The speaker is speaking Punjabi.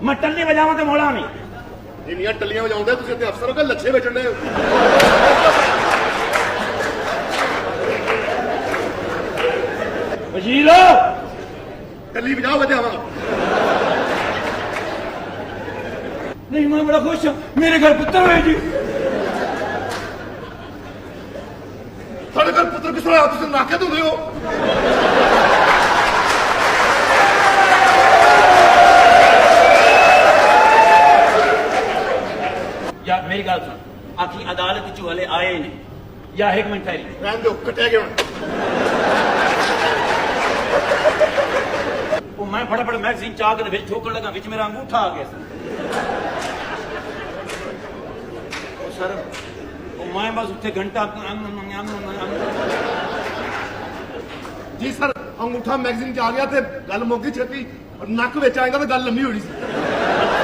मैं टल्ली बजावा तो मोड़ा नहीं ਇੰਨੀਆਂ ਟੱਲੀਆਂ ਵਜਾਉਂਦੇ ਤੁਸੀਂ ਤੇ ਅਫਸਰ ਹੋ ਕੇ ਲੱਛੇ ਵੇਚਣ ਦੇ वजीर ਟੱਲੀ ਵਜਾਓ ਵਜਾਵਾ नहीं मैं बड़ा खुश हूँ मेरे घर पुत्र हुए जी ਸਾਡੇ ਘਰ ਪੁੱਤਰ ਕਿਸ ਤਰ੍ਹਾਂ ਤੁਸੀਂ ਨਾਕੇ ਧੋਦੇ ਹੋ या मेरी गल सुन आखी अदालत चो हले आए ने या एक मिनट ठहरी ਰਹਿਣ ਦਿਓ ਕੱਟਿਆ ਗਿਆ ਹੁਣ वो मैं फटाफट मैगजीन चाह के विच ठोकन लगा विच मेरा अंगूठा आ गया ओ सर वो मैं बस उत्थे घंटा ਜੀ ਸਰ ਅੰਗੂਠਾ ਮੈਗਜ਼ੀਨ ਚ ਆ ਗਿਆ ਤੇ ਗੱਲ ਮੁੱਕ ਗਈ ਛੇਤੀ ਨੱਕ ਵਿੱਚ ਆਏਗਾ ਤਾਂ ਗੱਲ ਲੰਮੀ ਹੋਣੀ ਸੀ